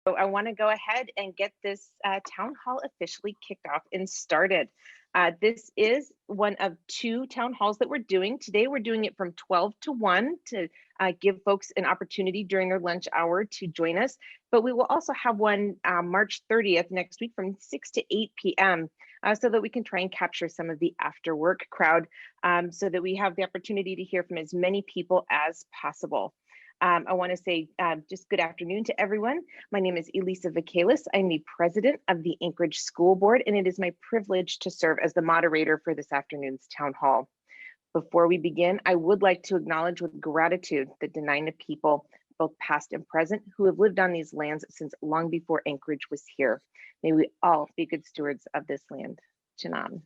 So I want to go ahead and get this town hall officially kicked off and started. This is one of two town halls that we're doing. Today we're doing it from 12 to 1 to give folks an opportunity during their lunch hour to join us. But we will also have one March 30th next week from 6 to 8 p.m. So that we can try and capture some of the after work crowd so that we have the opportunity to hear from as many people as possible. I want to say just good afternoon to everyone. My name is Elisa Vikalis. I'm the president of the Anchorage School Board, and it is my privilege to serve as the moderator for this afternoon's town hall. Before we begin, I would like to acknowledge with gratitude the Dena'ina people, both past and present, who have lived on these lands since long before Anchorage was here. May we all be good stewards of this land. Chanan.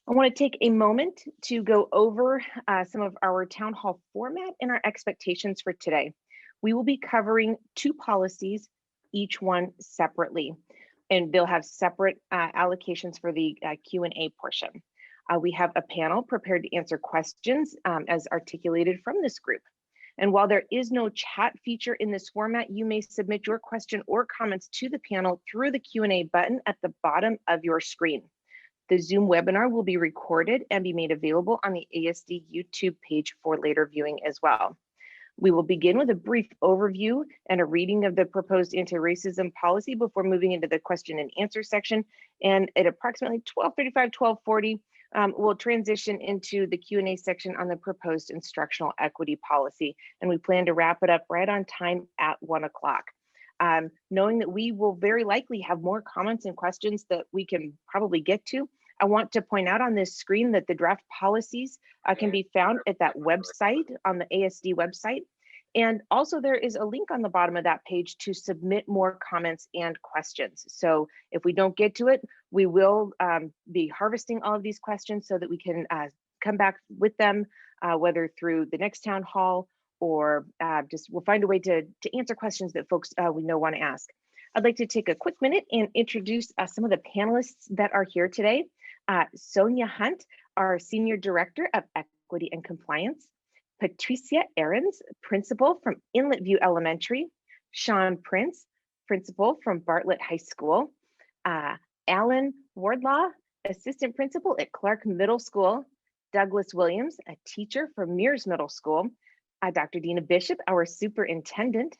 I want to take a moment to go over some of our town hall format and our expectations for today. We will be covering two policies, each one separately, and they'll have separate allocations for the Q&A portion. We have a panel prepared to answer questions as articulated from this group. And while there is no chat feature in this format, you may submit your question or comments to the panel through the Q&A button at the bottom of your screen. The Zoom webinar will be recorded and be made available on the ASD YouTube page for later viewing as well. We will begin with a brief overview and a reading of the proposed anti-racism policy before moving into the question and answer section. And at approximately 12:35, 12:40, we'll transition into the Q&A section on the proposed instructional equity policy. And we plan to wrap it up right on time at 1 o'clock. Knowing that we will very likely have more comments and questions that we can probably get to, I want to point out on this screen that the draft policies can be found at that website on the ASD website. And also there is a link on the bottom of that page to submit more comments and questions. So if we don't get to it, we will be harvesting all of these questions so that we can come back with them, whether through the next town hall or just we'll find a way to answer questions that folks we know want to ask. I'd like to take a quick minute and introduce some of the panelists that are here today. Sonia Hunt, our Senior Director of Equity and Compliance. Patricia Ahrens, Principal from Inlet View Elementary. Sean Prince, Principal from Bartlett High School. Alan Wardlaw, Assistant Principal at Clark Middle School. Douglas Williams, a teacher from Mears Middle School. Dr. Dina Bishop, our Superintendent.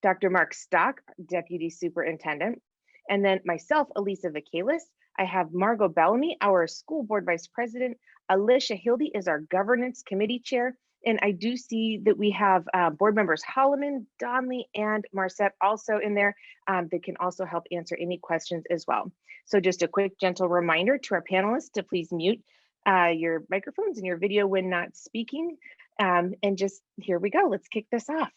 Dr. Mark Stock, Deputy Superintendent. And then myself, Elisa Vikalis. I have Margot Bellamy, our School Board Vice President. Alicia Hildy is our Governance Committee Chair. And I do see that we have board members Holloman, Donley, and Marcette also in there that can also help answer any questions as well. So just a quick gentle reminder to our panelists to please mute your microphones and your video when not speaking. And just here we go, let's kick this off.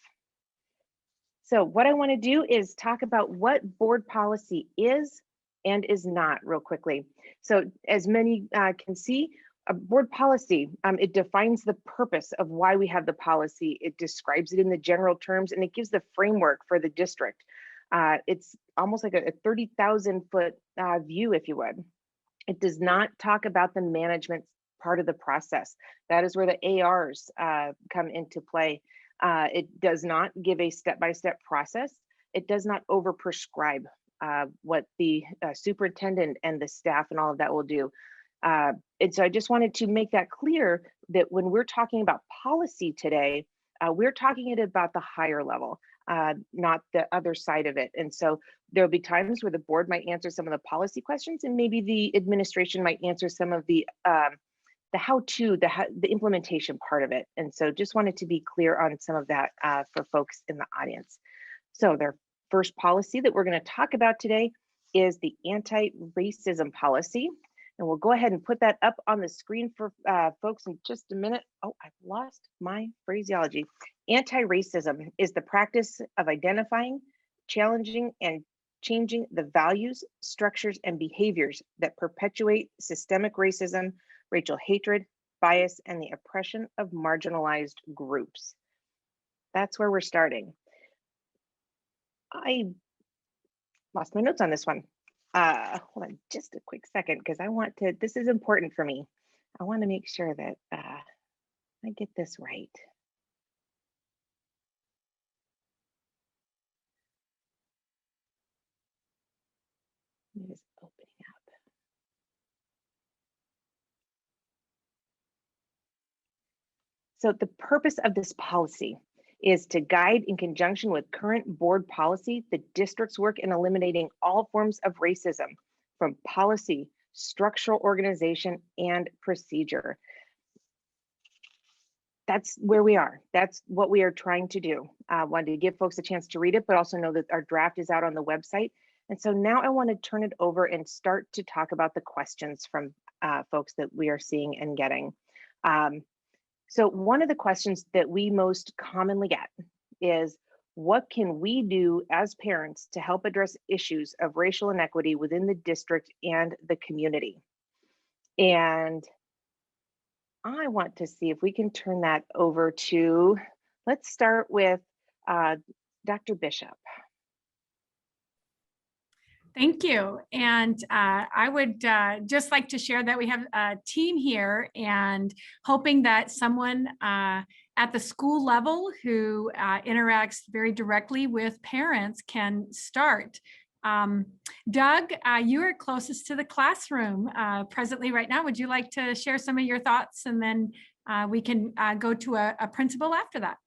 So what I want to do is talk about what board policy is and is not real quickly. So as many can see, a board policy, it defines the purpose of why we have the policy. It describes it in the general terms and it gives the framework for the district. It's almost like a 30,000 foot view, if you would. It does not talk about the management part of the process. That is where the ARs come into play. It does not give a step-by-step process. It does not overprescribe what the superintendent and the staff and all of that will do. And so I just wanted to make that clear that when we're talking about policy today, we're talking about the higher level, not the other side of it. And so there'll be times where the board might answer some of the policy questions and maybe the administration might answer some of the how-to, the implementation part of it. And so just wanted to be clear on some of that for folks in the audience. So their first policy that we're going to talk about today is the anti-racism policy. And we'll go ahead and put that up on the screen for folks in just a minute. Oh, I've lost my phraseology. Anti-racism is the practice of identifying, challenging, and changing the values, structures, and behaviors that perpetuate systemic racism, racial hatred, bias, and the oppression of marginalized groups. That's where we're starting. I lost my notes on this one. Hold on just a quick second, because I want to, this is important for me. I want to make sure that I get this right. It is opening up. So the purpose of this policy is to guide in conjunction with current board policy, the district's work in eliminating all forms of racism from policy, structural organization, and procedure. That's where we are. That's what we are trying to do. Wanted to give folks a chance to read it, but also know that our draft is out on the website. And so now I want to turn it over and start to talk about the questions from folks that we are seeing and getting. So one of the questions that we most commonly get is, what can we do as parents to help address issues of racial inequity within the district and the community? And I want to see if we can turn that over to, let's start with Dr. Bishop. Thank you. And I would just like to share that we have a team here, and hoping that someone at the school level who interacts very directly with parents can start. Doug, you are closest to the classroom presently right now. Would you like to share some of your thoughts, and then we can go to a principal after that?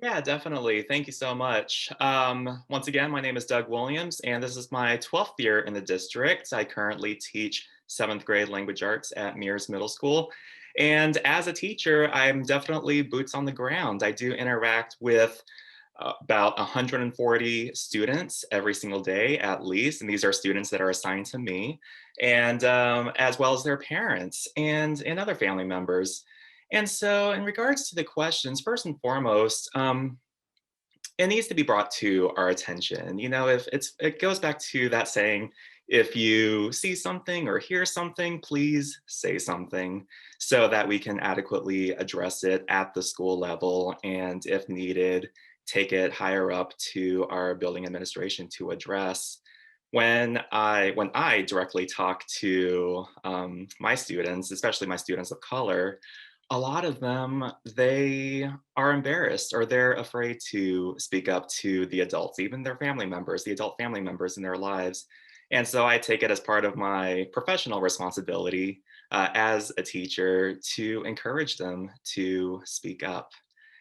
Yeah, definitely. Thank you so much. Once again, my name is Doug Williams, and this is my 12th year in the district. I currently teach 7th grade language arts at Mears Middle School. And as a teacher, I'm definitely boots on the ground. I do interact with about 140 students every single day at least. And these are students that are assigned to me, and as well as their parents and other family members. And so in regards to the questions, first and foremost, it needs to be brought to our attention. You know, if it goes back to that saying, if you see something or hear something, please say something so that we can adequately address it at the school level, and if needed, take it higher up to our building administration to address. When I directly talk to my students, especially my students of color, a lot of them, they are embarrassed or they're afraid to speak up to the adults, even their family members, the adult family members in their lives. And so I take it as part of my professional responsibility as a teacher to encourage them to speak up.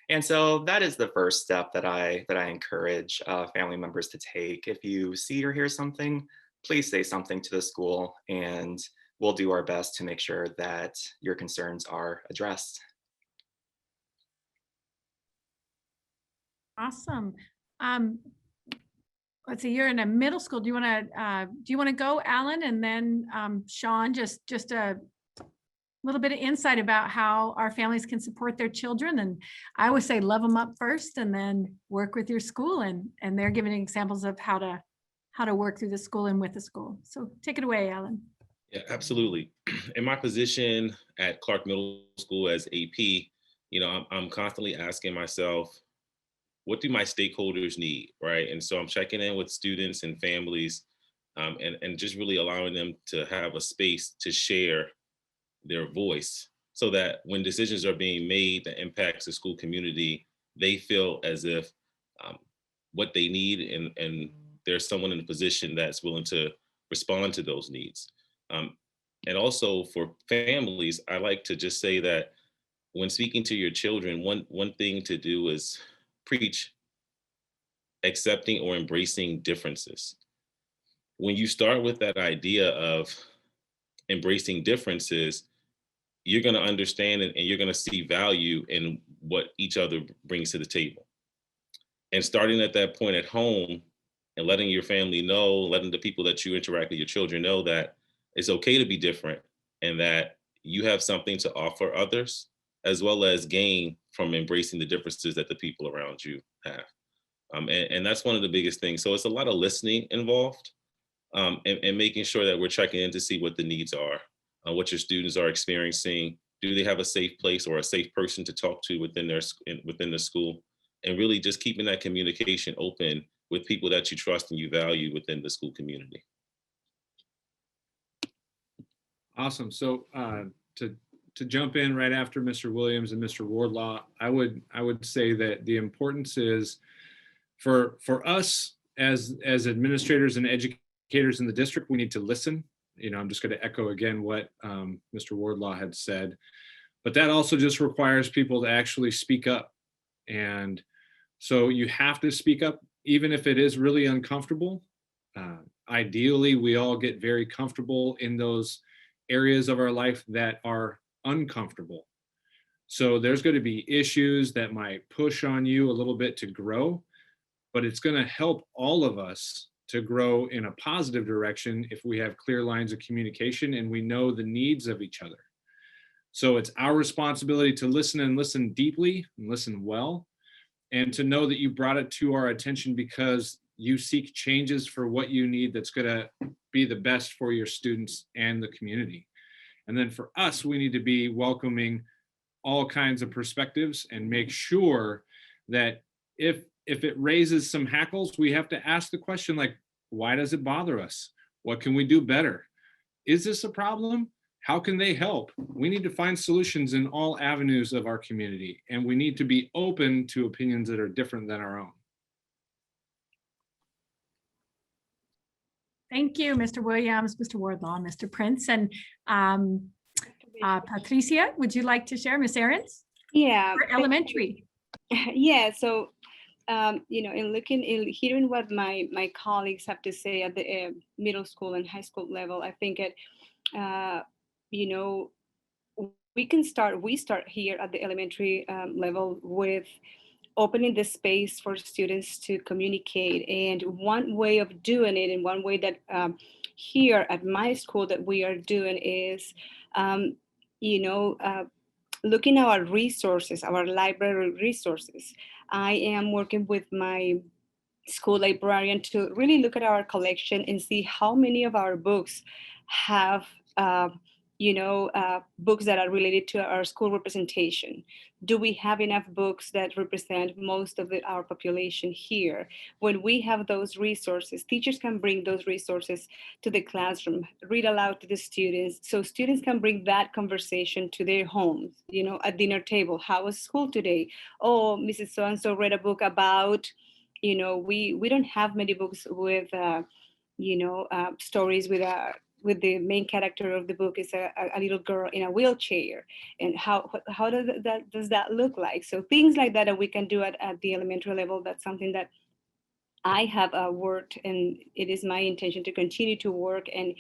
And so that is the first step that I encourage family members to take. If you see or hear something, please say something to the school, and we'll do our best to make sure that your concerns are addressed. Awesome. Let's see, you're in a middle school. Do you want to go, Alan, and then Sean, just a little bit of insight about how our families can support their children. And I always say, love them up first, and then work with your school. And they're giving examples of how to work through the school and with the school. So take it away, Alan. Yeah, absolutely. In my position at Clark Middle School as AP, you know, I'm constantly asking myself, what do my stakeholders need, right? And so I'm checking in with students and families, and just really allowing them to have a space to share their voice, so that when decisions are being made that impacts the school community, they feel as if what they need, and there's someone in a position that's willing to respond to those needs. And also for families, I like to just say that when speaking to your children, one thing to do is preach accepting or embracing differences. When you start with that idea of embracing differences, you're going to understand and you're going to see value in what each other brings to the table. And starting at that point at home, and letting your family know, letting the people that you interact with, your children, know that it's okay to be different, and that you have something to offer others, as well as gain from embracing the differences that the people around you have. And that's one of the biggest things. So it's a lot of listening involved, and making sure that we're checking in to see what the needs are, what your students are experiencing. Do they have a safe place or a safe person to talk to within the school? And really just keeping that communication open with people that you trust and you value within the school community. Awesome. So to jump in right after Mr. Williams and Mr. Wardlaw, I would say that the importance is for us as administrators and educators educators in the district, we need to listen. I'm just going to echo again what Mr. Wardlaw had said, but that also just requires people to actually speak up. And so you have to speak up, even if it is really uncomfortable. Ideally, we all get very comfortable in those areas of our life that are uncomfortable. So there's going to be issues that might push on you a little bit to grow, but it's going to help all of us to grow in a positive direction if we have clear lines of communication and we know the needs of each other. So it's our responsibility to listen, and listen deeply and listen well, and to know that you brought it to our attention because you seek changes for what you need that's going to be the best for your students and the community. And then for us, we need to be welcoming all kinds of perspectives and make sure that if it raises some hackles, we have to ask the question, like, why does it bother us? What can we do better? Is this a problem? How can they help? We need to find solutions in all avenues of our community, and we need to be open to opinions that are different than our own. Thank you, Mr. Williams, Mr. Wardlaw, Mr. Prince, and Patricia, would you like to share, Ms. Ahrens? Yeah. For elementary. Yeah. So, in hearing what my colleagues have to say at the middle school and high school level, I think we start here at the elementary level with opening the space for students to communicate. And one way of doing it, and one way that here at my school that we are doing is, looking at our resources, our library resources. I am working with my school librarian to really look at our collection and see how many of our books have books that are related to our school representation. Do we have enough books that represent most of our population here? When we have those resources, teachers can bring those resources to the classroom, read aloud to the students, so students can bring that conversation to their homes, at dinner table. How was school today? Oh, Mrs. So-and-so read a book about, we don't have many books with, stories with the main character of the book is a little girl in a wheelchair, and how does that look like? So things like that we can do at the elementary level. That's something that I have worked, and it is my intention to continue to work and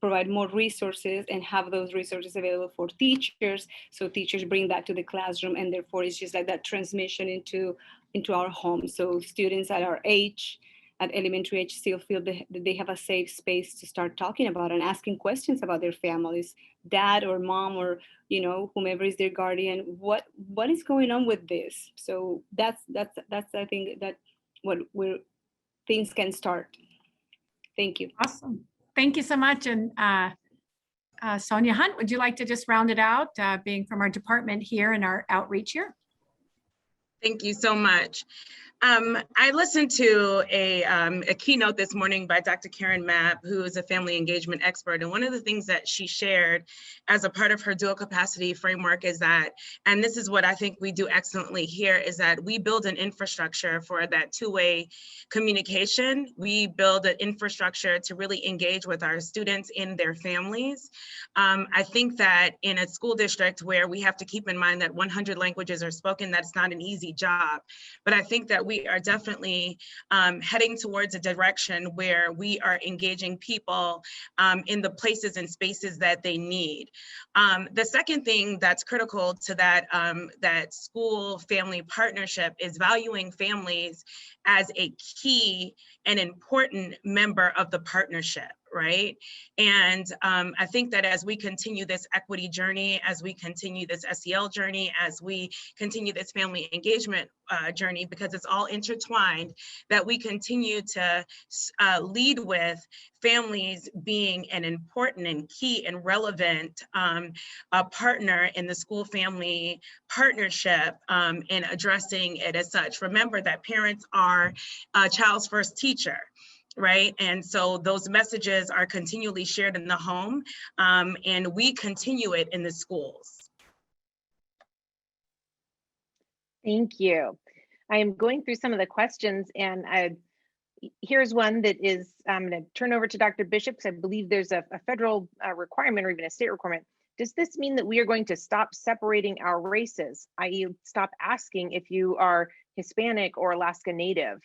provide more resources and have those resources available for teachers, so teachers bring that to the classroom, and therefore it's just like that transmission into our homes, so students at our age, at elementary age, still feel that they have a safe space to start talking about and asking questions about their families, dad or mom, or whomever is their guardian. What is going on with this? So that's I think that where things can start. Thank you. Awesome. Thank you so much. And Sonia Hunt, would you like to just round it out, being from our department here and our outreach here? Thank you so much. I listened to a keynote this morning by Dr. Karen Mapp, who is a family engagement expert. And one of the things that she shared as a part of her dual capacity framework is that, and this is what I think we do excellently here, is that we build an infrastructure for that two-way communication. We build an infrastructure to really engage with our students in their families. I think that in a school district where we have to keep in mind that 100 languages are spoken, that's not an easy job. But I think that we are definitely heading towards a direction where we are engaging people in the places and spaces that they need. The second thing that's critical to that, that school-family partnership is valuing families as a key and important member of the partnership, right? And I think that as we continue this equity journey, as we continue this SEL journey, as we continue this family engagement journey, because it's all intertwined, that we continue to lead with families being an important and key and relevant partner in the school family partnership in addressing it as such. Remember that parents are a child's first teacher, right? And so those messages are continually shared in the home, and we continue it in the schools. Thank you. I am going through some of the questions, and Here's one that is, I'm going to turn over to Dr. Bishop because I believe there's a federal requirement or even a state requirement. Does this mean that we are going to stop separating our races, i.e. stop asking if you are Hispanic or Alaska Native?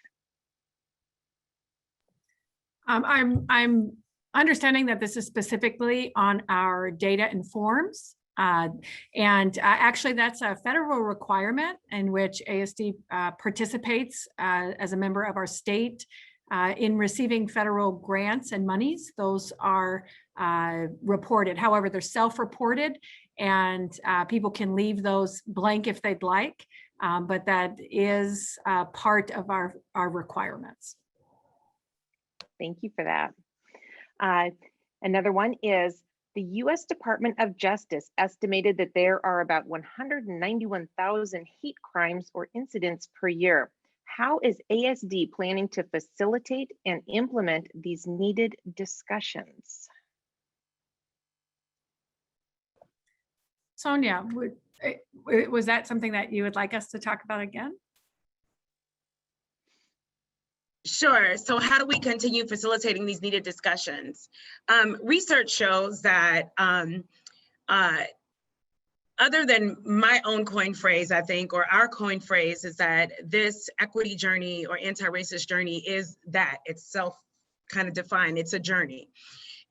I'm understanding that this is specifically on our data and forms. Actually, that's a federal requirement in which ASD participates as a member of our state in receiving federal grants and monies. Those are reported. However, they're self-reported, and people can leave those blank if they'd like, but that is part of our requirements. Thank you for that. Another one is the U.S. Department of Justice estimated that there are about 191,000 hate crimes or incidents per year. How is ASD planning to facilitate and implement these needed discussions? Sonia, was that something that you would like us to talk about again? Sure. So how do we continue facilitating these needed discussions? Research shows that other than my own coin phrase, I think, or our coin phrase, is that this equity journey or anti-racist journey is that itself kind of defined. It's a journey.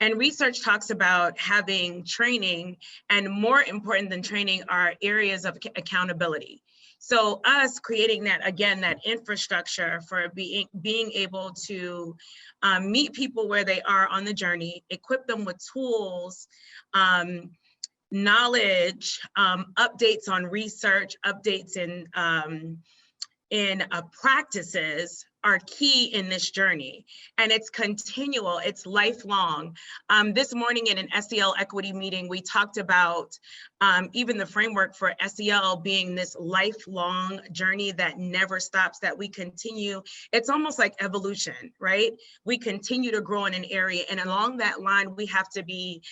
And research talks about having training, and more important than training are areas of accountability. So us creating that, again, that infrastructure for being able to meet people where they are on the journey, equip them with tools, knowledge, updates on research, updates in practices are key in this journey. And it's continual, it's lifelong. This morning in an SEL equity meeting, we talked about even the framework for SEL being this lifelong journey that never stops, that we continue. It's almost like evolution, right? We continue to grow in an area, and along that line, we have to be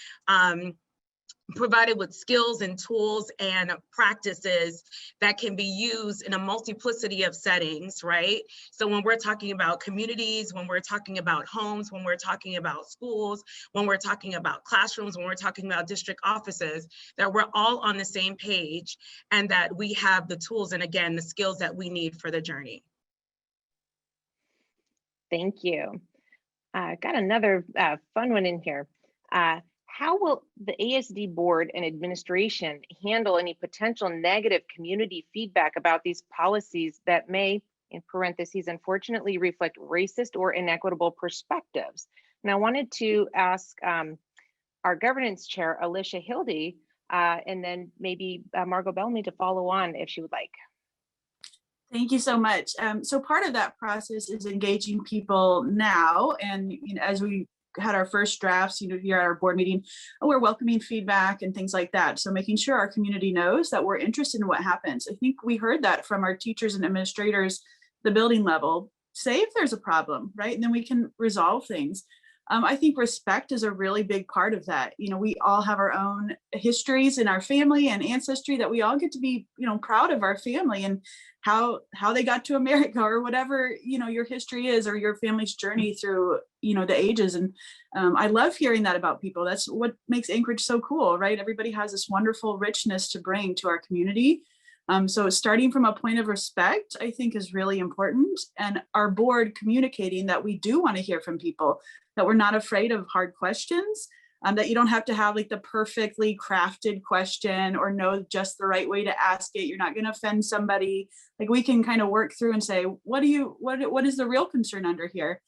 provided with skills and tools and practices that can be used in a multiplicity of settings, right? So when we're talking about communities, when we're talking about homes, when we're talking about schools, when we're talking about classrooms, when we're talking about district offices, that we're all on the same page and that we have the tools and, again, the skills that we need for the journey. Thank you. Got another fun one in here. How will the ASD board and administration handle any potential negative community feedback about these policies that may, in parentheses, unfortunately reflect racist or inequitable perspectives? And I wanted to ask our governance chair, Alicia Hildy, and then maybe Margot Bellamy to follow on if she would like. Thank you so much. So part of that process is engaging people now, and as we had our first drafts, here at our board meeting, we're welcoming feedback and things like that. So making sure our community knows that we're interested in what happens. I think we heard that from our teachers and administrators, the building level. Say if there's a problem, right? And then we can resolve things. I think respect is a really big part of that. We all have our own histories in our family and ancestry that we all get to be, proud of our family and how they got to America, or whatever, your history is, or your family's journey through, the ages. And I love hearing that about people. That's what makes Anchorage so cool, right? Everybody has this wonderful richness to bring to our community. So starting from a point of respect, I think, is really important. And our board communicating that we do want to hear from people, that we're not afraid of hard questions, that you don't have to have like the perfectly crafted question or know just the right way to ask it. You're not going to offend somebody. Like, we can kind of work through and say, what is the real concern under here?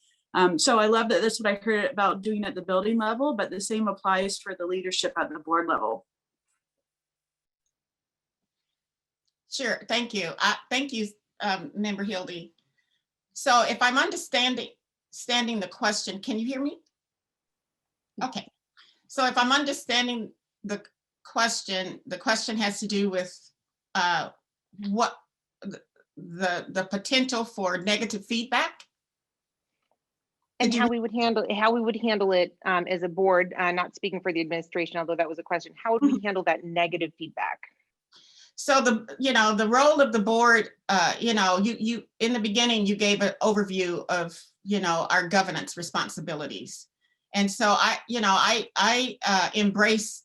So I love that that's what I heard about doing at the building level, but the same applies for the leadership at the board level. Sure, thank you. Thank you, Member Hildy. So if I'm understanding the question, can you hear me? Okay. So if I'm understanding the question has to do with what the potential for negative feedback, and how we would handle it as a board. Not speaking for the administration, although that was a question. How would we handle that negative feedback? So the role of the board, you in the beginning, you gave an overview of, our governance responsibilities. And so I embrace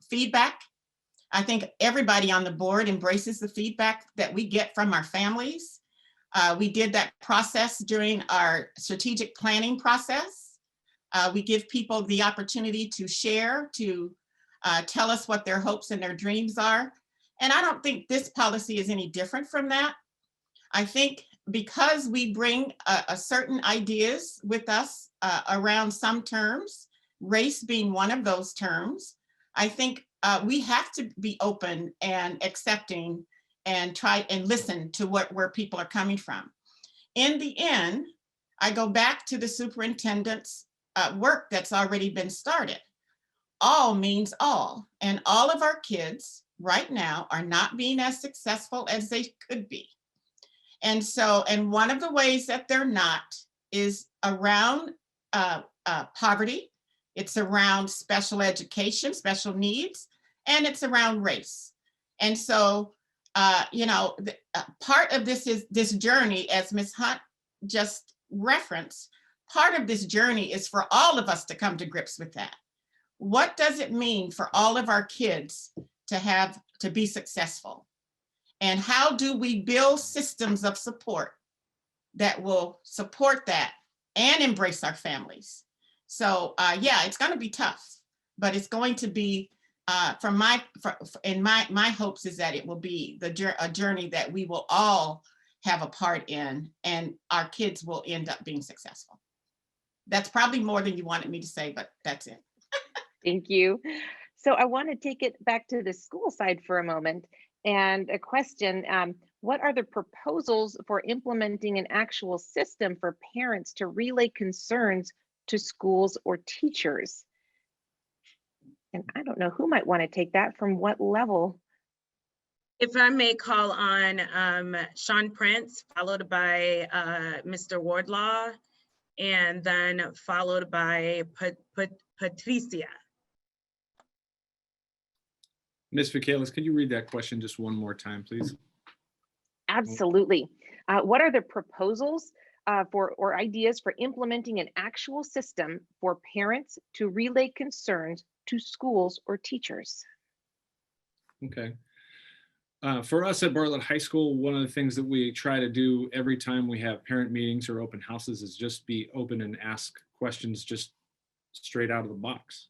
feedback. I think everybody on the board embraces the feedback that we get from our families. We did that process during our strategic planning process. We give people the opportunity to share, to tell us what their hopes and their dreams are. And I don't think this policy is any different from that. I think because we bring a certain ideas with us around some terms, race being one of those terms, I think we have to be open and accepting and try and listen to where people are coming from. In the end, I go back to the superintendent's work that's already been started. All means all, and all of our kids right now are not being as successful as they could be. And so, and one of the ways that they're not is around poverty, it's around special education, special needs, and it's around race. And so, part of this journey, as Ms. Hunt just referenced, part of this journey is for all of us to come to grips with that. What does it mean for all of our kids to be successful? And how do we build systems of support that will support that and embrace our families? So yeah, it's going to be tough, but it's going to be, my hopes is that it will be a journey that we will all have a part in, and our kids will end up being successful. That's probably more than you wanted me to say, but that's it. Thank you. So I want to take it back to the school side for a moment, and a question. What are the proposals for implementing an actual system for parents to relay concerns to schools or teachers? And I don't know who might want to take that, from what level. If I may call on Sean Prince, followed by Mr. Wardlaw, and then followed by Patricia. Ms. Michaelis, can you read that question just one more time, please? Absolutely. What are the proposals or ideas for implementing an actual system for parents to relay concerns to schools or teachers? Okay. For us at Bartlett High School, one of the things that we try to do every time we have parent meetings or open houses is just be open and ask questions just straight out of the box.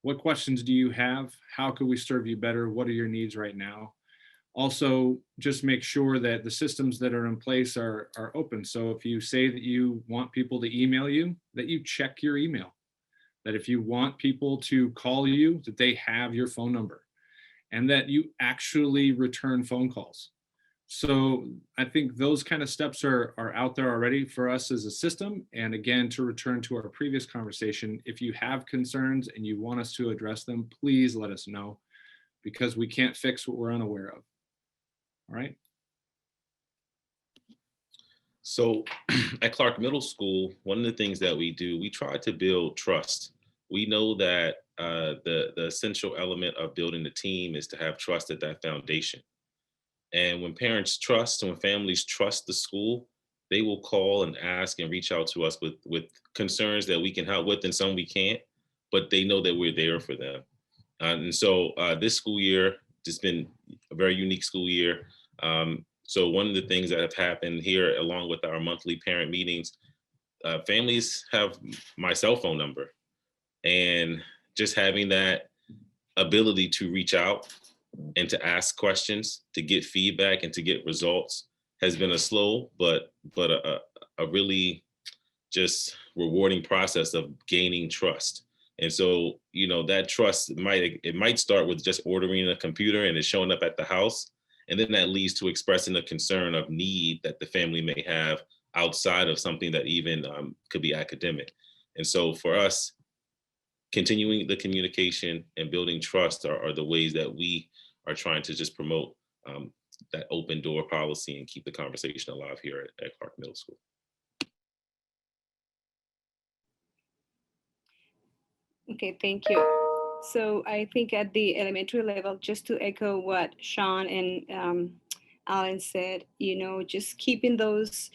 What questions do you have? How could we serve you better? What are your needs right now? Also, just make sure that the systems that are in place are open. So if you say that you want people to email you, that you check your email. That if you want people to call you, that they have your phone number, and that you actually return phone calls. So I think those kind of steps are out there already for us as a system. And again, to return to our previous conversation, if you have concerns and you want us to address them, please let us know, because we can't fix what we're unaware of. All right. So at Clark Middle School, one of the things that we do, we try to build trust. We know that the essential element of building a team is to have trust at that foundation. And when parents trust and when families trust the school, they will call and ask and reach out to us with concerns that we can help with and some we can't, but they know that we're there for them. And so this school year, it's been a very unique school year. So one of the things that have happened here, along with our monthly parent meetings, families have my cell phone number, and just having that ability to reach out and to ask questions, to get feedback and to get results has been a slow, but a really just rewarding process of gaining trust. And so, that trust might start with just ordering a computer and it's showing up at the house. And then that leads to expressing a concern of need that the family may have outside of something that even could be academic. And so for us, continuing the communication and building trust are the ways that we are trying to just promote that open door policy and keep the conversation alive here at Clark Middle School. Okay, thank you. So I think at the elementary level, just to echo what Sean and Alan said, just keeping those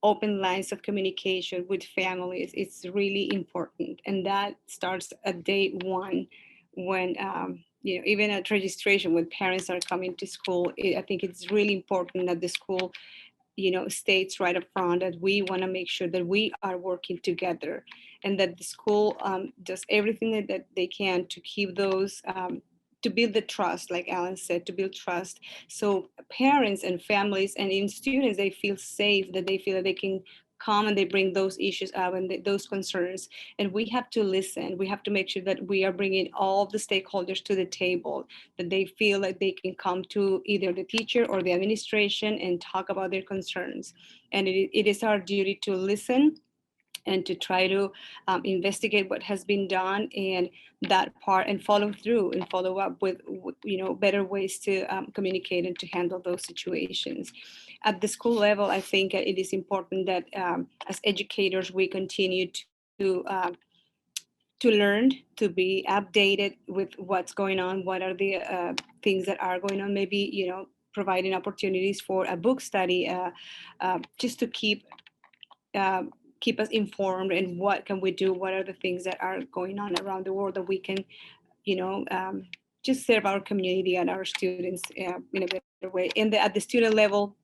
open lines of communication with families, it's really important. And that starts at day one when, even at registration, when parents are coming to school. I think it's really important that the school states right up front that we want to make sure that we are working together, and that the school does everything that they can to keep those, to build the trust, like Alan said, to build trust. So parents and families and even students, they feel safe, that they feel that they can come and they bring those issues up and those concerns. And we have to listen. We have to make sure that we are bringing all of the stakeholders to the table, that they feel like they can come to either the teacher or the administration and talk about their concerns. And it is our duty to listen and to try to investigate what has been done and that part, and follow through and follow up with better ways to communicate and to handle those situations. At the school level, I think it is important that as educators we continue to learn, to be updated with what's going on, what are the things that are going on, maybe providing opportunities for a book study, just to keep us informed, and what can we do, what are the things that are going on around the world that we can just serve our community and our students in a better way. And at the student level,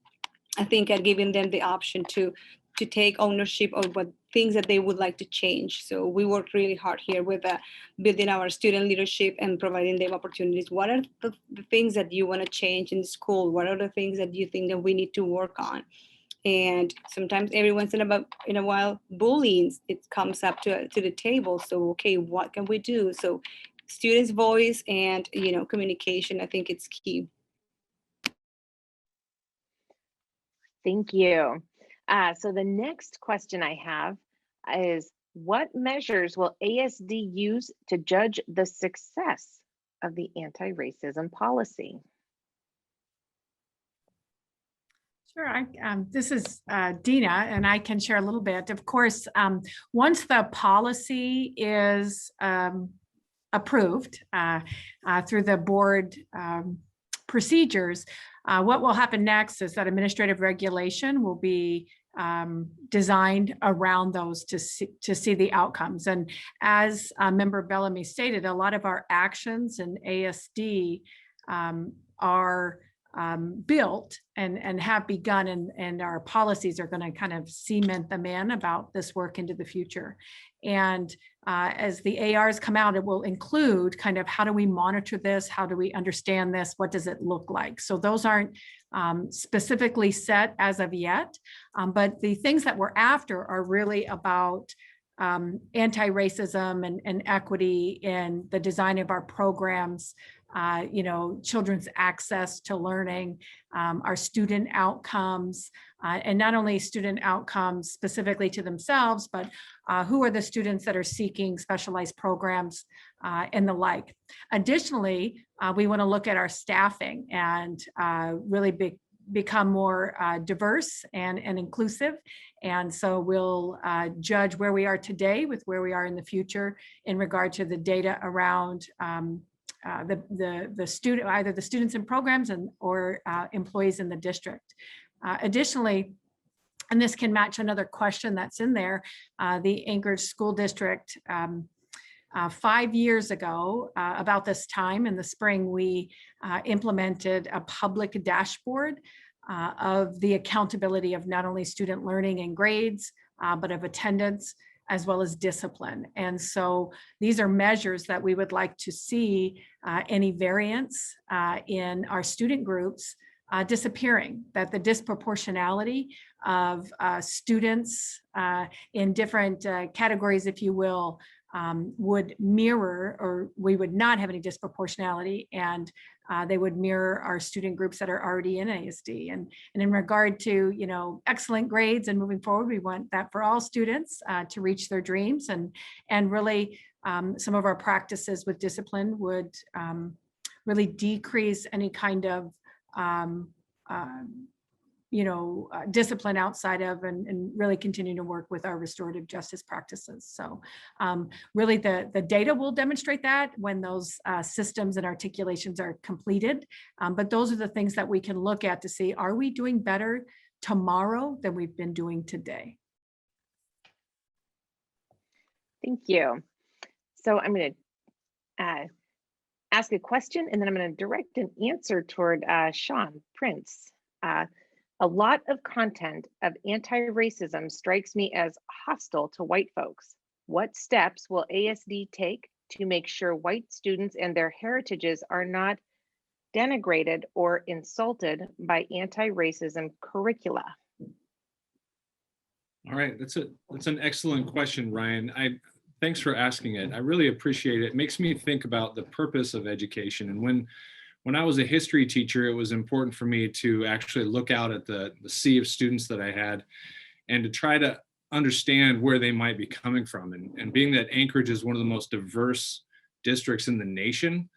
I think giving them the option to take ownership of what things that they would like to change. So we worked really hard here with building our student leadership and providing them opportunities. What are the things that you want to change in school? What are the things that you think that we need to work on? And sometimes every once in a while, bullying, it comes up to the table. So, okay, what can we do? So students' voice and, communication, I think it's key. Thank you. So the next question I have is, what measures will ASD use to judge the success of the anti-racism policy? Sure. This is Dina, and I can share a little bit. Of course, once the policy is approved through the board procedures, what will happen next is that administrative regulation will be designed around those to see the outcomes. And as Member Bellamy stated, a lot of our actions in ASD are built and have begun, and our policies are going to kind of cement them in about this work into the future. And as the ARs come out, it will include kind of, how do we monitor this? How do we understand this? What does it look like? So those aren't specifically set as of yet, but the things that we're after are really about anti-racism and equity in the design of our programs, children's access to learning, our student outcomes, and not only student outcomes specifically to themselves, but who are the students that are seeking specialized programs and the like. Additionally, we want to look at our staffing and really become more diverse and inclusive. And so we'll judge where we are today with where we are in the future in regard to the data around the student, either the students in programs or employees in the district. Additionally, and this can match another question that's in there, the Anchorage School District 5 years ago, about this time in the spring, we implemented a public dashboard of the accountability of not only student learning and grades, but of attendance as well as discipline. And so these are measures that we would like to see any variance in our student groups disappearing, that the disproportionality of students in different categories, if you will, would mirror, or we would not have any disproportionality, and they would mirror our student groups that are already in ASD. And in regard to, excellent grades and moving forward, we want that for all students to reach their dreams, and really some of our practices with discipline would really decrease any kind of discipline outside of and really continue to work with our restorative justice practices. So really the data will demonstrate that when those systems and articulations are completed. But those are the things that we can look at to see, are we doing better tomorrow than we've been doing today? Thank you. So I'm going to ask a question, and then I'm going to direct an answer toward Sean Prince. A lot of content of anti-racism strikes me as hostile to white folks. What steps will ASD take to make sure white students and their heritages are not denigrated or insulted by anti-racism curricula? All right, that's an excellent question, Ryan. Thanks for asking it. I really appreciate it. It makes me think about the purpose of education. And when I was a history teacher, it was important for me to actually look out at the sea of students that I had and to try to understand where they might be coming from. And being that Anchorage is one of the most diverse districts in the nation,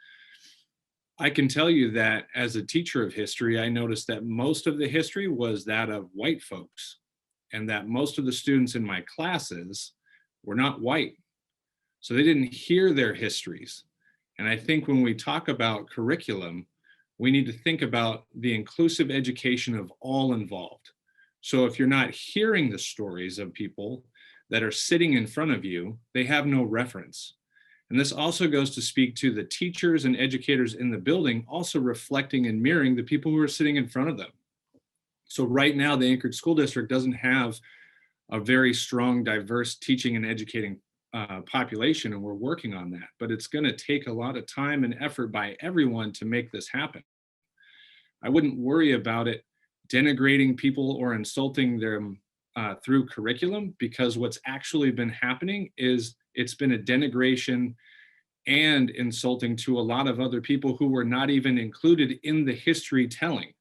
I can tell you that as a teacher of history, I noticed that most of the history was that of white folks, and that most of the students in my classes were not white. So they didn't hear their histories. And I think when we talk about curriculum, we need to think about the inclusive education of all involved. So if you're not hearing the stories of people that are sitting in front of you, they have no reference. And this also goes to speak to the teachers and educators in the building, also reflecting and mirroring the people who are sitting in front of them. So right now, the Anchorage School District doesn't have a very strong, diverse teaching and educating population, and we're working on that. But it's going to take a lot of time and effort by everyone to make this happen. I wouldn't worry about it denigrating people or insulting them through curriculum, because what's actually been happening is it's been a denigration and insulting to a lot of other people who were not even included in the history telling.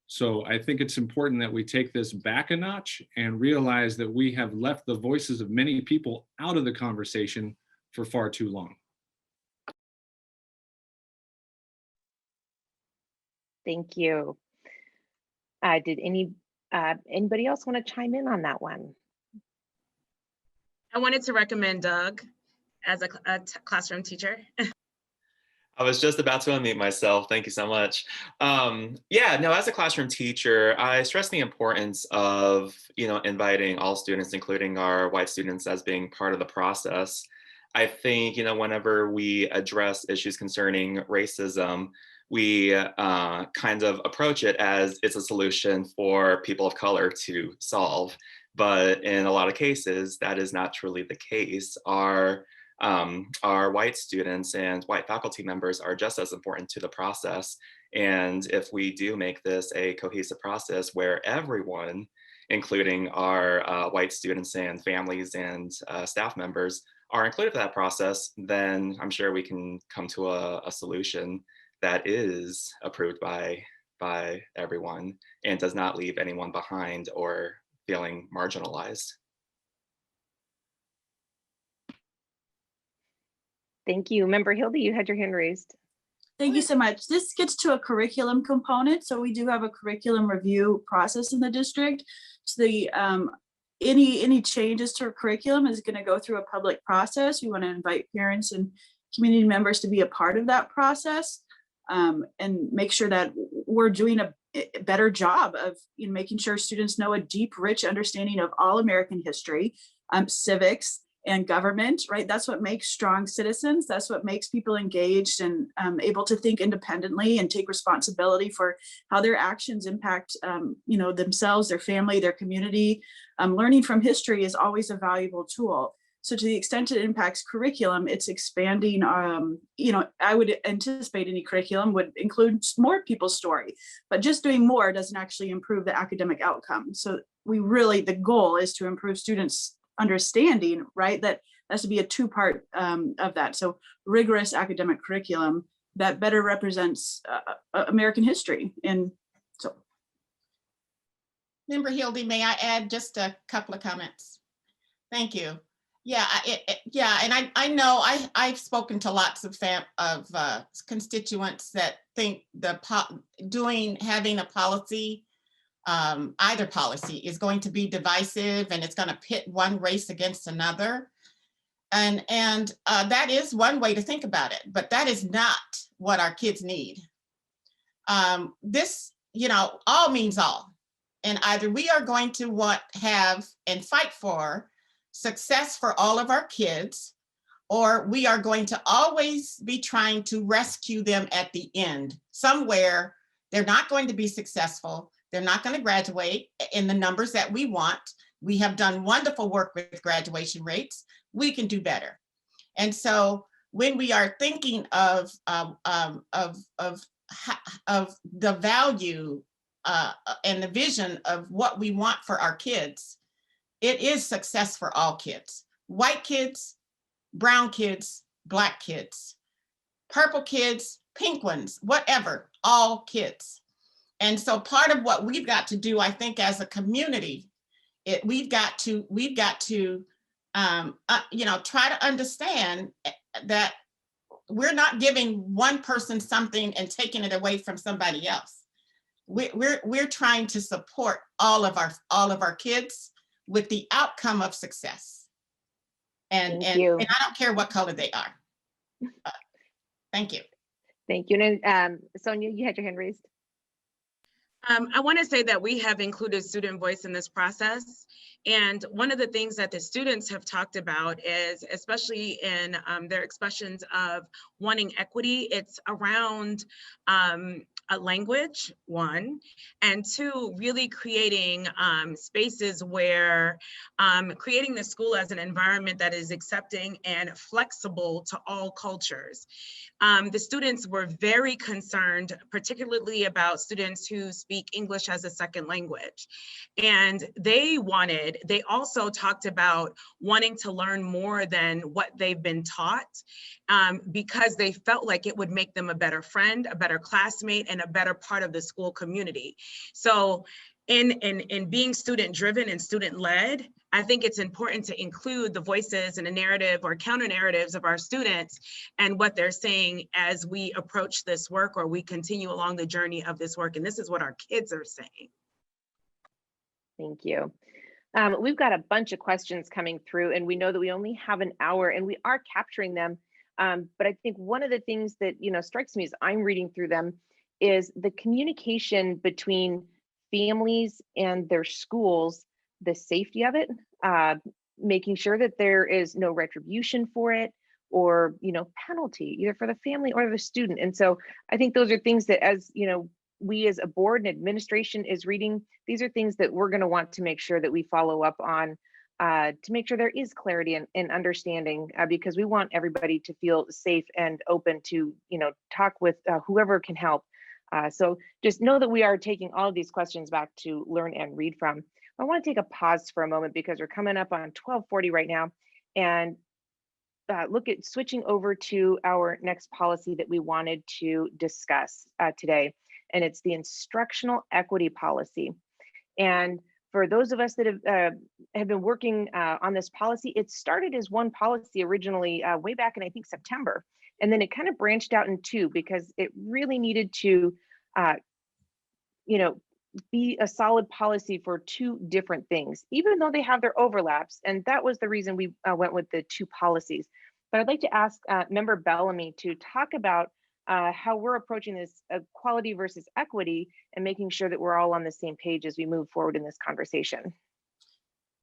So I think it's important that we take this back a notch and realize that we have left the voices of many people out of the conversation for far too long. Thank you. Did anybody else want to chime in on that one? I wanted to recommend Doug as a classroom teacher. I was just about to unmute myself. Thank you so much. Yeah, no, as a classroom teacher, I stress the importance of, inviting all students, including our white students, as being part of the process. I think, whenever we address issues concerning racism, we kind of approach it as it's a solution for people of color to solve. But in a lot of cases, that is not truly the case. Our white students and white faculty members are just as important to the process. And if we do make this a cohesive process where everyone, including our white students and families and staff members, are included in that process, then I'm sure we can come to a solution that is approved by everyone and does not leave anyone behind or feeling marginalized. Thank you. Member Hildy, you had your hand raised. Thank you so much. This gets to a curriculum component. So we do have a curriculum review process in the district. So the any changes to our curriculum is going to go through a public process. We want to invite parents and community members to be a part of that process, and make sure that we're doing a better job of making sure students know a deep, rich understanding of all American history, civics, and government, right? That's what makes strong citizens. That's what makes people engaged and able to think independently and take responsibility for how their actions impact, themselves, their family, their community. Learning from history is always a valuable tool. So to the extent it impacts curriculum, it's expanding. I would anticipate any curriculum would include more people's story, but just doing more doesn't actually improve the academic outcome. So the goal is to improve students' understanding, right? That has to be a two-part of that. So rigorous academic curriculum that better represents American history. And so. Member Hildy, may I add just a couple of comments? Thank you. Yeah, and I know I've spoken to lots of constituents that think having a policy either policy is going to be divisive and it's going to pit one race against another. And that is one way to think about it, but that is not what our kids need. This, all means all. And either we are going to have and fight for success for all of our kids, or we are going to always be trying to rescue them at the end. Somewhere they're not going to be successful. They're not going to graduate in the numbers that we want. We have done wonderful work with graduation rates. We can do better. And so when we are thinking of the value and the vision of what we want for our kids, it is success for all kids. White kids, brown kids, Black kids, purple kids, pink ones, whatever, all kids. And so part of what we've got to do, I think, as a community, we've got to try to understand that we're not giving one person something and taking it away from somebody else. We're trying to support all of our kids with the outcome of success. And I don't care what color they are. Thank you. Thank you. And Sonia, you had your hand raised. I want to say that we have included student voice in this process. And one of the things that the students have talked about is, especially in their expressions of wanting equity, it's around a language, one, and two, really creating spaces where creating the school as an environment that is accepting and flexible to all cultures. The students were very concerned, particularly about students who speak English as a second language. And they also talked about wanting to learn more than what they've been taught, because they felt like it would make them a better friend, a better classmate, and a better part of the school community. So in being student driven and student led, I think it's important to include the voices and a narrative or counter narratives of our students and what they're saying as we approach this work or we continue along the journey of this work. And this is what our kids are saying. Thank you. We've got a bunch of questions coming through, and we know that we only have an hour and we are capturing them. But I think one of the things that strikes me as I'm reading through them is the communication between families and their schools, the safety of it, making sure that there is no retribution for it or penalty either for the family or the student. And so I think those are things that, as we as a board and administration is reading, these are things that we're going to want to make sure that we follow up on to make sure there is clarity and understanding, because we want everybody to feel safe and open to talk with whoever can help. So just know that we are taking all of these questions back to learn and read from. I want to take a pause for a moment because we're coming up on 12:40 right now, and look at switching over to our next policy that we wanted to discuss today, and it's the instructional equity policy. And for those of us that have been working on this policy, it started as one policy originally way back in, I think, September. And then it kind of branched out in two because it really needed to, be a solid policy for two different things, even though they have their overlaps. And that was the reason we went with the two policies. But I'd like to ask Member Bellamy to talk about how we're approaching this equality versus equity and making sure that we're all on the same page as we move forward in this conversation.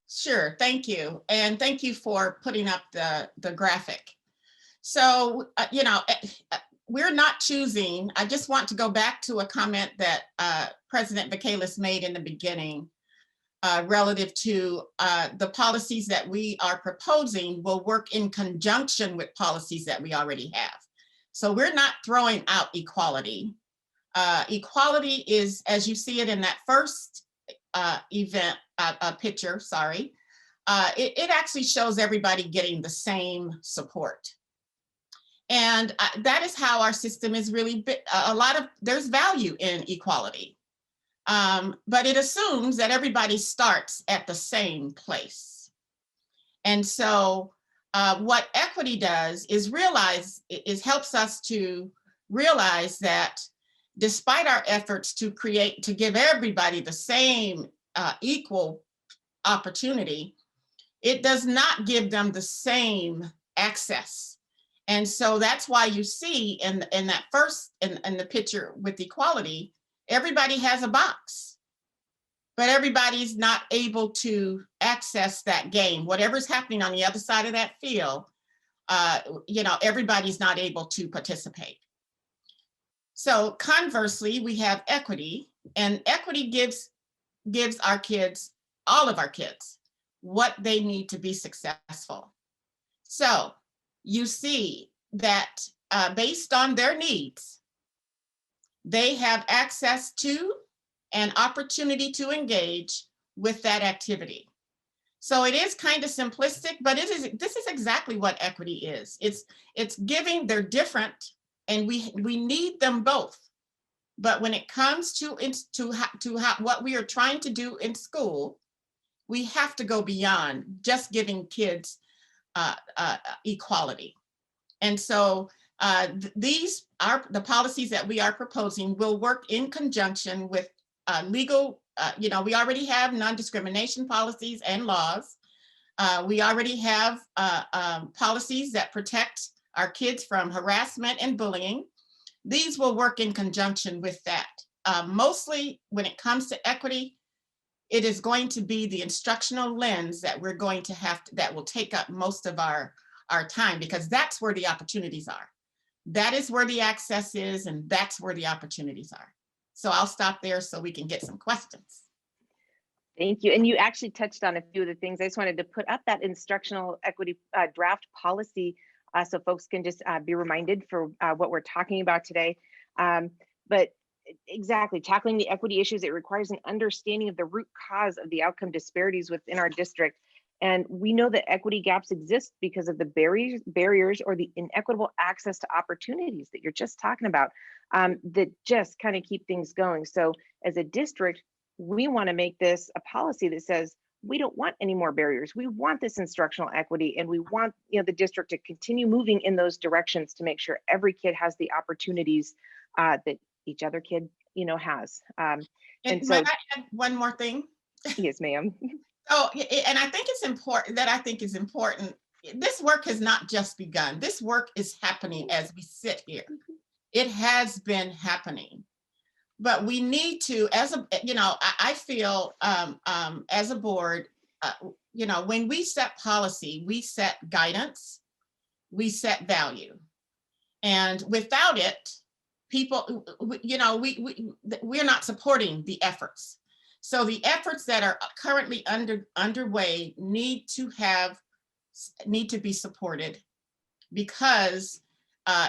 Sure, thank you. And thank you for putting up the graphic. So, we're not choosing. I just want to go back to a comment that President Michaelis made in the beginning relative to the policies that we are proposing will work in conjunction with policies that we already have. So we're not throwing out equality. Equality is, as you see it in that first picture, sorry, it actually shows everybody getting the same support. And that is how our system is really, there's value in equality. But it assumes that everybody starts at the same place. And so what equity does is helps us to realize that despite our efforts to give everybody the same equal opportunity, it does not give them the same access. And so that's why you see in that first, in the picture with equality, everybody has a box, but everybody's not able to access that game. Whatever's happening on the other side of that field, everybody's not able to participate. So conversely, we have equity, and equity gives our kids, all of our kids, what they need to be successful. So you see that based on their needs, they have access to and opportunity to engage with that activity. So it is kind of simplistic, but this is exactly what equity is. It's giving, they're different, and we need them both. But when it comes to what we are trying to do in school, we have to go beyond just giving kids equality. And so the policies that we are proposing will work in conjunction with legal, we already have non-discrimination policies and laws. We already have policies that protect our kids from harassment and bullying. These will work in conjunction with that. Mostly when it comes to equity, it is going to be the instructional lens that we're going to that will take up most of our time, because that's where the opportunities are. That is where the access is, and that's where the opportunities are. So I'll stop there so we can get some questions. Thank you. And you actually touched on a few of the things. I just wanted to put up that instructional equity draft policy so folks can just be reminded for what we're talking about today. But exactly, tackling the equity issues, it requires an understanding of the root cause of the outcome disparities within our district. And we know that equity gaps exist because of the barriers or the inequitable access to opportunities that you're just talking about that just kind of keep things going. So as a district, we want to make this a policy that says, we don't want any more barriers. We want this instructional equity, and we want the district to continue moving in those directions to make sure every kid has the opportunities that each other kid has. And so, I add one more thing? Yes, ma'am. Oh, and I think it's important. This work has not just begun. This work is happening as we sit here. It has been happening. But we need to, I feel as a board, when we set policy, we set guidance, we set value. And without it, people, we're not supporting the efforts. So the efforts that are currently underway need to be supported, because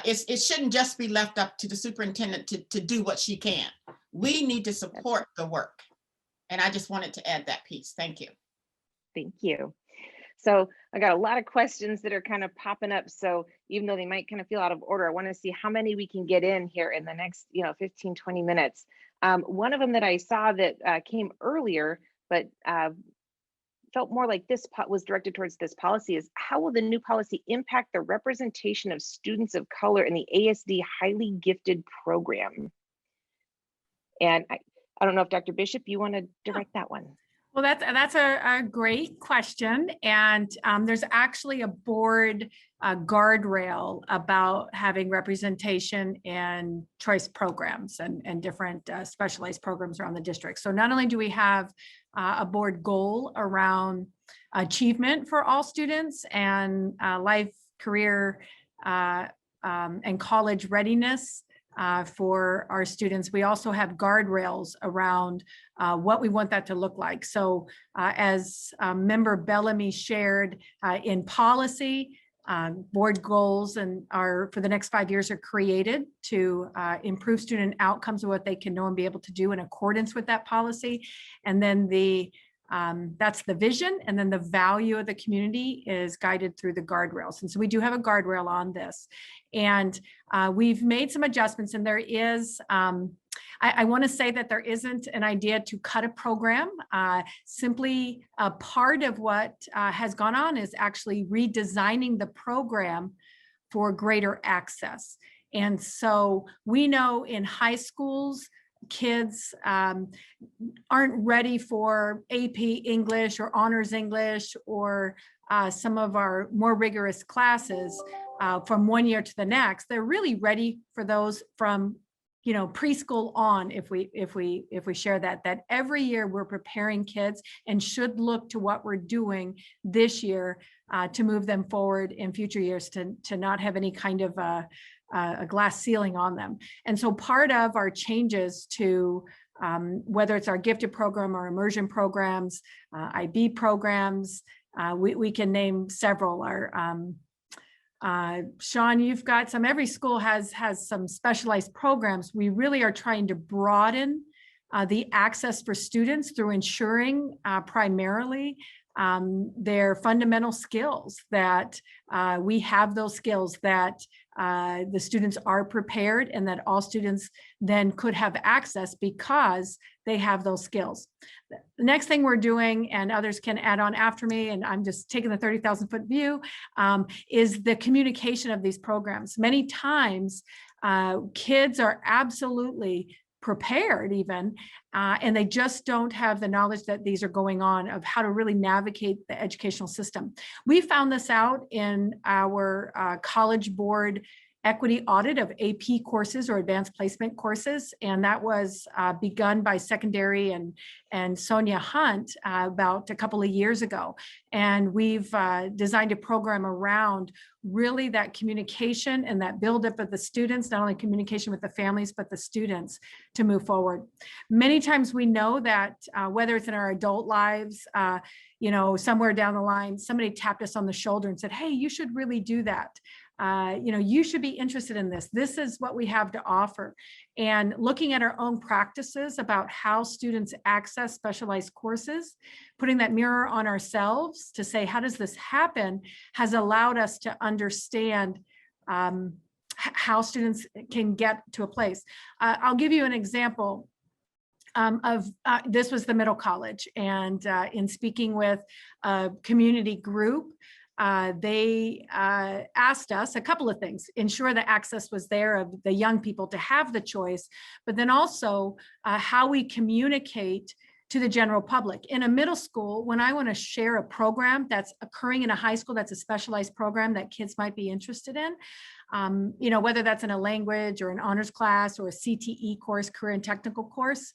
it shouldn't just be left up to the superintendent to do what she can. We need to support the work. And I just wanted to add that piece. Thank you. Thank you. So I got a lot of questions that are kind of popping up. So even though they might kind of feel out of order, I want to see how many we can get in here in the next 15, 20 minutes. One of them that I saw that came earlier, but felt more like this was directed towards this policy is, how will the new policy impact the representation of students of color in the ASD highly gifted program? And I don't know if Dr. Bishop, you want to direct that one? Well, that's a great question. And there's actually a board guardrail about having representation in choice programs and different specialized programs around the district. So not only do we have a board goal around achievement for all students and life, career, and college readiness for our students, we also have guardrails around what we want that to look like. So as Member Bellamy shared in policy, board goals are for the next 5 years are created to improve student outcomes of what they can know and be able to do in accordance with that policy. And then that's the vision, and then the value of the community is guided through the guardrails. And so we do have a guardrail on this, and we've made some adjustments. And there is, I want to say that there isn't an idea to cut a program. Simply a part of what has gone on is actually redesigning the program for greater access. And so we know in high schools, kids aren't ready for AP English or honors English or some of our more rigorous classes from one year to the next. They're really ready for those from preschool on, if we share that every year we're preparing kids and should look to what we're doing this year to move them forward in future years to not have any kind of a glass ceiling on them. And so part of our changes to whether it's our gifted program or immersion programs, IB programs, we can name several. Sean, you've got some, every school has some specialized programs. We really are trying to broaden the access for students through ensuring primarily their fundamental skills, that we have those skills, that the students are prepared, and that all students then could have access because they have those skills. The next thing we're doing, and others can add on after me, and I'm just taking the 30,000 foot view, is the communication of these programs. Many times kids are absolutely prepared even, and they just don't have the knowledge that these are going on, of how to really navigate the educational system. We found this out in our College Board equity audit of AP courses or advanced placement courses, and that was begun by Secondary and Sonia Hunt about a couple of years ago. And we've designed a program around really that communication and that buildup of the students, not only communication with the families, but the students to move forward. Many times we know that whether it's in our adult lives, somewhere down the line, somebody tapped us on the shoulder and said, hey, you should really do that. You should be interested in this. This is what we have to offer. And looking at our own practices about how students access specialized courses, putting that mirror on ourselves to say, how does this happen, has allowed us to understand how students can get to a place. I'll give you an example. This was the middle college, and in speaking with a community group, they asked us a couple of things: ensure the access was there of the young people to have the choice, but then also how we communicate to the general public. In a middle school, when I want to share a program that's occurring in a high school, that's a specialized program that kids might be interested in, whether that's in a language or an honors class or a CTE course, career and technical course.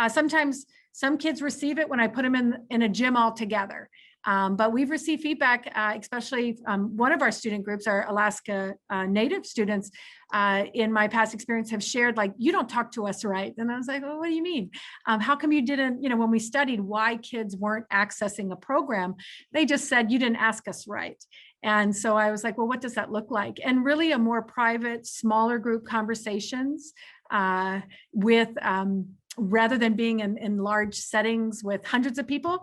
Sometimes some kids receive it when I put them in a gym all together. But we've received feedback, especially one of our student groups, our Alaska Native students, in my past experience have shared, like, you don't talk to us right. And I was like, well, what do you mean? How come you didn't, when we studied why kids weren't accessing a program, they just said, you didn't ask us right. And so I was like, well, what does that look like? And really a more private, smaller group conversations with, rather than being in large settings with hundreds of people,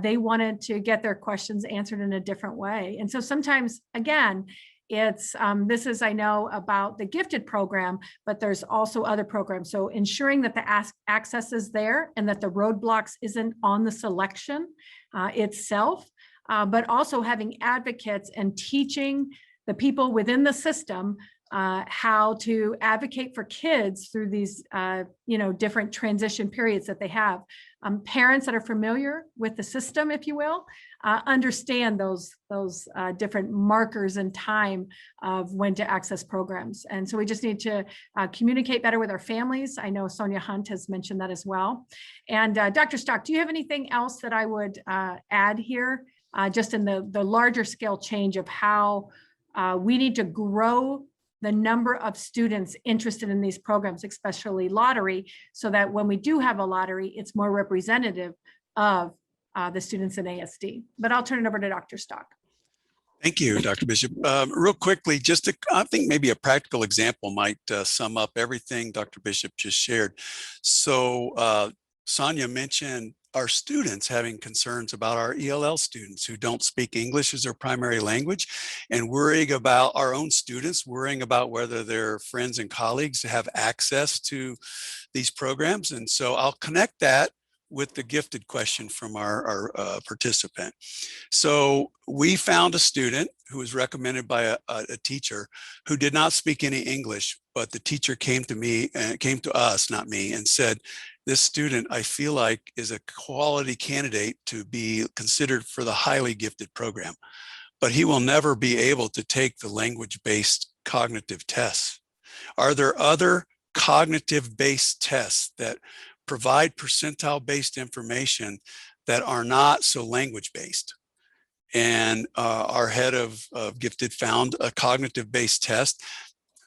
they wanted to get their questions answered in a different way. And so sometimes, again, it's, this is, I know about the gifted program, but there's also other programs. So ensuring that the access is there and that the roadblocks isn't on the selection itself, but also having advocates and teaching the people within the system how to advocate for kids through these, different transition periods that they have. Parents that are familiar with the system, if you will, understand those different markers in time of when to access programs. And so we just need to communicate better with our families. I know Sonia Hunt has mentioned that as well. And Dr. Stock, do you have anything else that I would add here, just in the larger scale change of how we need to grow the number of students interested in these programs, especially lottery, so that when we do have a lottery, it's more representative of the students in ASD. But I'll turn it over to Dr. Stock. Thank you, Dr. Bishop. Real quickly, I think maybe a practical example might sum up everything Dr. Bishop just shared. So Sonia mentioned our students having concerns about our ELL students who don't speak English as their primary language, and worrying about our own students, worrying about whether their friends and colleagues have access to these programs. And so I'll connect that with the gifted question from our participant. So we found a student who was recommended by a teacher who did not speak any English, but the teacher came to us, not me, and said, this student, I feel like, is a quality candidate to be considered for the highly gifted program, but he will never be able to take the language-based cognitive tests. Are there other cognitive-based tests that provide percentile-based information that are not so language-based? And our head of gifted found a cognitive-based test.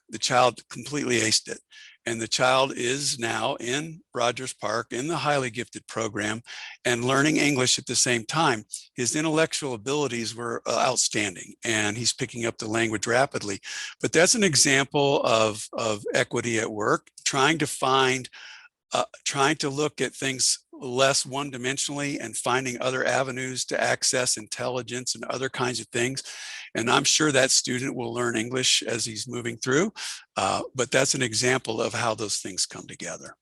The child completely aced it. And the child is now in Rogers Park in the highly gifted program and learning English at the same time. His intellectual abilities were outstanding, and he's picking up the language rapidly. But that's an example of equity at work, trying to look at things less one-dimensionally and finding other avenues to access intelligence and other kinds of things. And I'm sure that student will learn English as he's moving through, but that's an example of how those things come together.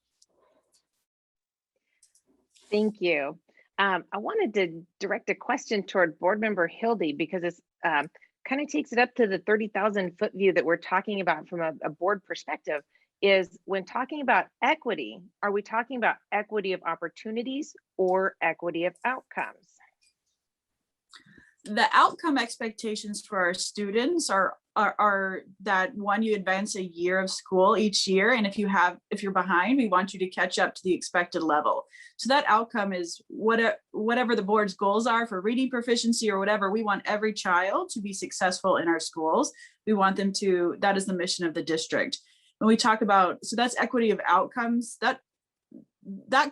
Thank you. I wanted to direct a question toward Board Member Hildy, because it's kind of takes it up to the 30,000 foot view that we're talking about from a board perspective. Is when talking about equity, are we talking about equity of opportunities or equity of outcomes? The outcome expectations for our students are that, one, you advance a year of school each year, and if you're behind, we want you to catch up to the expected level. So that outcome is whatever the board's goals are for reading proficiency or whatever. We want every child to be successful in our schools. We want them to. That is the mission of the district. When we talk about, so that's equity of outcomes, that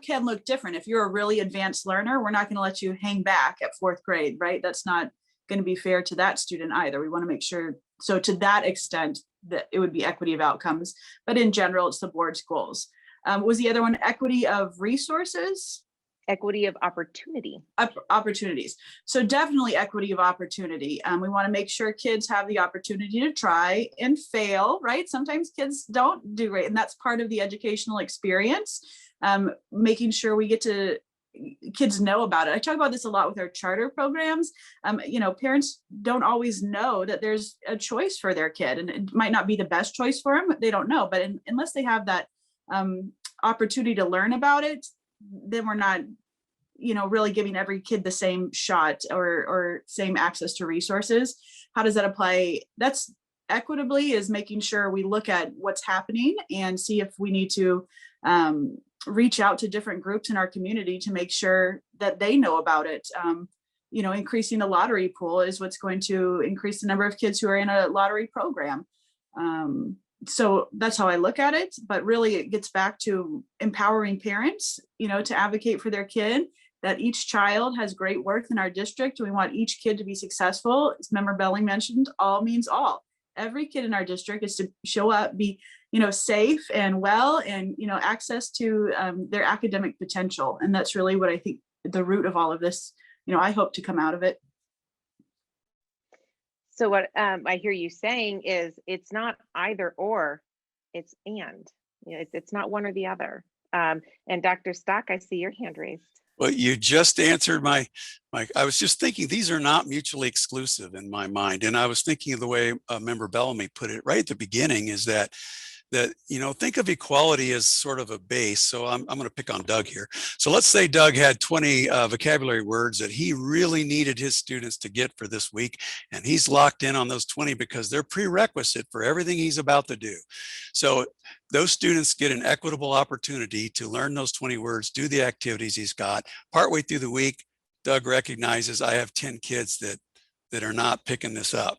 can look different. If you're a really advanced learner, we're not going to let you hang back at 4th grade, right? That's not going to be fair to that student either. We want to make sure, so to that extent, that it would be equity of outcomes, but in general, it's the board's goals. Was the other one equity of resources? Equity of opportunity. Opportunities. So definitely equity of opportunity. We want to make sure kids have the opportunity to try and fail, right? Sometimes kids don't do great, and that's part of the educational experience. Making sure we get to kids know about it. I talk about this a lot with our charter programs. Parents don't always know that there's a choice for their kid, and it might not be the best choice for them. They don't know, but unless they have that opportunity to learn about it, then we're not, really giving every kid the same shot or same access to resources. How does that apply? That's equitably is making sure we look at what's happening and see if we need to reach out to different groups in our community to make sure that they know about it. Increasing the lottery pool is what's going to increase the number of kids who are in a lottery program. So that's how I look at it, but really it gets back to empowering parents, to advocate for their kid, that each child has great worth in our district. We want each kid to be successful. As Member Belling mentioned, all means all. Every kid in our district is to show up, be, safe and well, and, access to their academic potential. And that's really what I think the root of all of this, I hope to come out of it. So what I hear you saying is it's not either or, it's and. It's not one or the other. And Dr. Stock, I see your hand raised. Well, you just answered my, I was just thinking these are not mutually exclusive in my mind. And I was thinking of the way Member Bellamy put it right at the beginning, is that think of equality as sort of a base. So I'm going to pick on Doug here. So let's say Doug had 20 vocabulary words that he really needed his students to get for this week. And he's locked in on those 20 because they're prerequisite for everything he's about to do. So those students get an equitable opportunity to learn those 20 words, do the activities he's got. Partway through the week, Doug recognizes I have 10 kids that are not picking this up.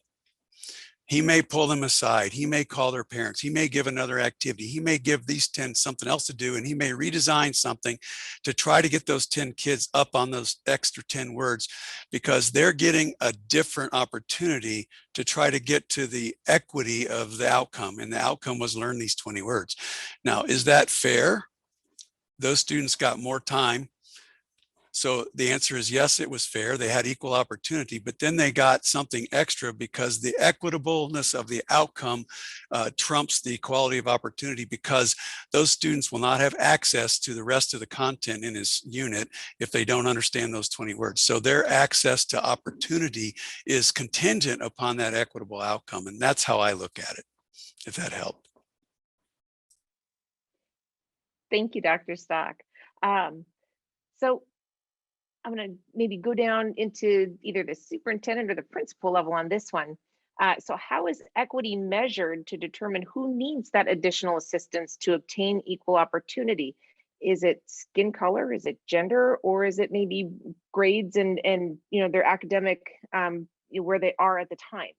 He may pull them aside. He may call their parents. He may give another activity. He may give these 10 something else to do, and he may redesign something to try to get those 10 kids up on those extra 10 words, because they're getting a different opportunity to try to get to the equity of the outcome. And the outcome was learn these 20 words. Now, is that fair? Those students got more time So the answer is yes, it was fair. They had equal opportunity, but then they got something extra because the equitableness of the outcome trumps the equality of opportunity, because those students will not have access to the rest of the content in his unit if they don't understand those 20 words. So their access to opportunity is contingent upon that equitable outcome. And that's how I look at it, if that helped. Thank you, Dr. Stock. So I'm going to maybe go down into either the superintendent or the principal level on this one. So how is equity measured to determine who needs that additional assistance to obtain equal opportunity? Is it skin color? Is it gender? Or is it maybe grades and you know, their academic, where they are at the time?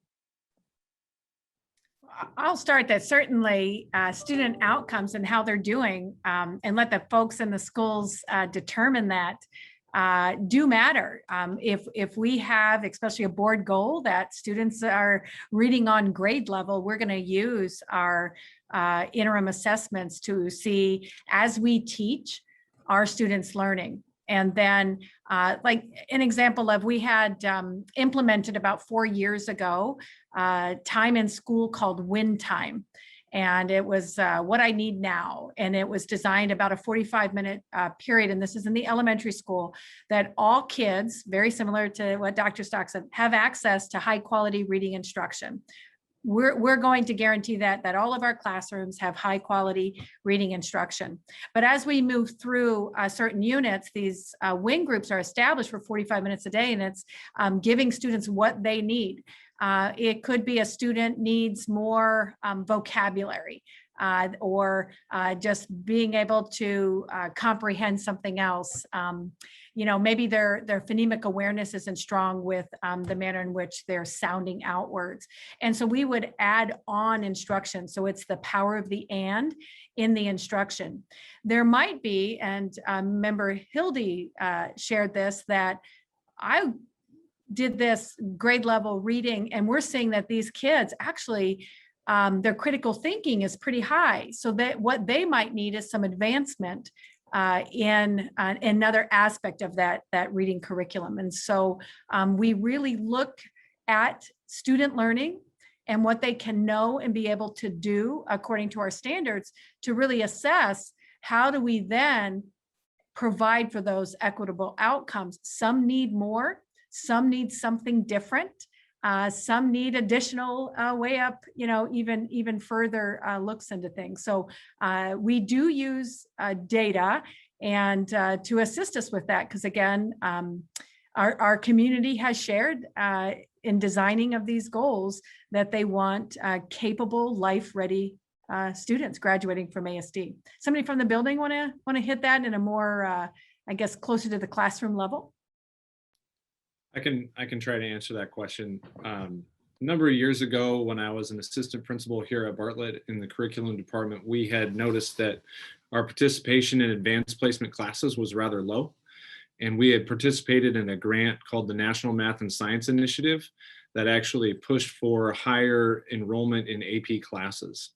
I'll start that. Certainly student outcomes and how they're doing, and let the folks in the schools determine that, do matter. If we have, especially a board goal that students are reading on grade level, we're going to use our interim assessments to see, as we teach, our students learning. And then like an example of, we had implemented about 4 years ago, time in school called Win Time. And it was what I need now. And it was designed about a 45-minute period. And this is in the elementary school, that all kids, very similar to what Dr. Stock said, have access to high quality reading instruction. We're going to guarantee that all of our classrooms have high quality reading instruction. But as we move through certain units, these wing groups are established for 45 minutes a day, and it's giving students what they need. It could be a student needs more vocabulary, or just being able to comprehend something else. You know, maybe their phonemic awareness isn't strong with the manner in which they're sounding out words. And so we would add on instruction. So it's the power of the and in the instruction. There might be, and member Hildy shared this, that I did this grade level reading, and we're seeing that these kids actually, their critical thinking is pretty high. So that what they might need is some advancement in another aspect of that reading curriculum. And so we really look at student learning and what they can know and be able to do according to our standards to really assess, how do we then provide for those equitable outcomes. Some need more, some need something different. Some need additional way up, you know, even further looks into things. So we do use data and to assist us with that, because again, our community has shared in designing of these goals that they want capable, life-ready students graduating from ASD. Somebody from the building want to hit that in a more, I guess, closer to the classroom level? I can try to answer that question. A number of years ago, when I was an assistant principal here at Bartlett in the curriculum department, we had noticed that our participation in advanced placement classes was rather low. And we had participated in a grant called the National Math and Science Initiative that actually pushed for higher enrollment in AP classes.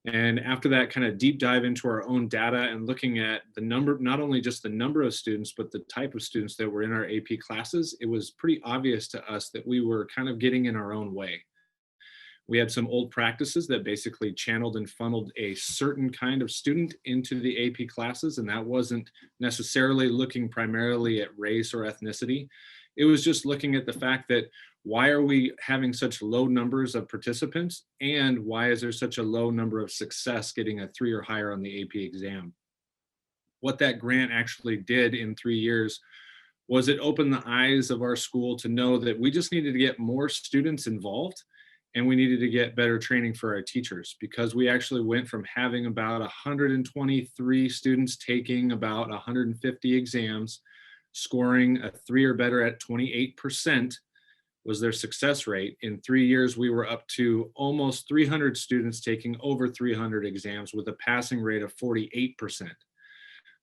And after that kind of deep dive into our own data and looking at the number, not only just the number of students, but the type of students that were in our AP classes, it was pretty obvious to us that we were kind of getting in our own way. We had some old practices that basically channeled and funneled a certain kind of student into the AP classes, and that wasn't necessarily looking primarily at race or ethnicity. It was just looking at the fact that, why are we having such low numbers of participants, and why is there such a low number of success getting a 3 or higher on the AP exam? What that grant actually did in 3 years was it opened the eyes of our school to know that we just needed to get more students involved, and we needed to get better training for our teachers, because we actually went from having about 123 students taking about 150 exams, scoring a 3 or better at 28%. Was their success rate. In 3 years, we were up to almost 300 students taking over 300 exams with a passing rate of 48%.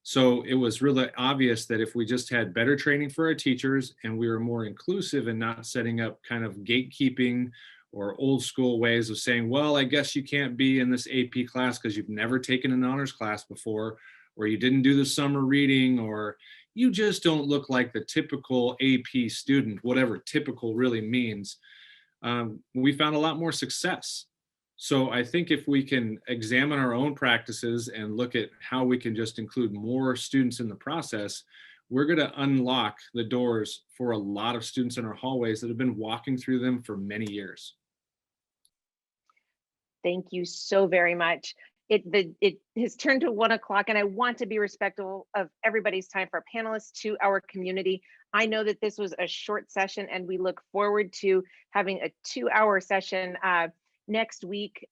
So it was really obvious that if we just had better training for our teachers, and we were more inclusive and not setting up kind of gatekeeping or old school ways of saying, well, I guess you can't be in this AP class because you've never taken an honors class before, or you didn't do the summer reading, or you just don't look like the typical AP student, whatever typical really means. We found a lot more success. So I think if we can examine our own practices and look at how we can just include more students in the process, we're going to unlock the doors for a lot of students in our hallways that have been walking through them for many years. Thank you so very much. It has turned to 1 o'clock, and I want to be respectful of everybody's time, for our panelists, to our community. I know that this was a short session, and we look forward to having a 2-hour session next week.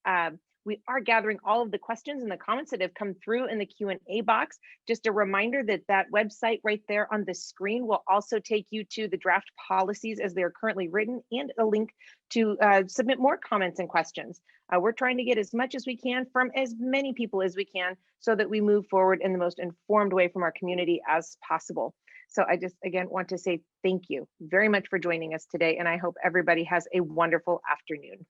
We are gathering all of the questions and the comments that have come through in the Q&A box. Just a reminder that that website right there on the screen will also take you to the draft policies as they are currently written, and a link to submit more comments and questions. We're trying to get as much as we can from as many people as we can, so that we move forward in the most informed way from our community as possible. So I just, again, want to say thank you very much for joining us today, and I hope everybody has a wonderful afternoon.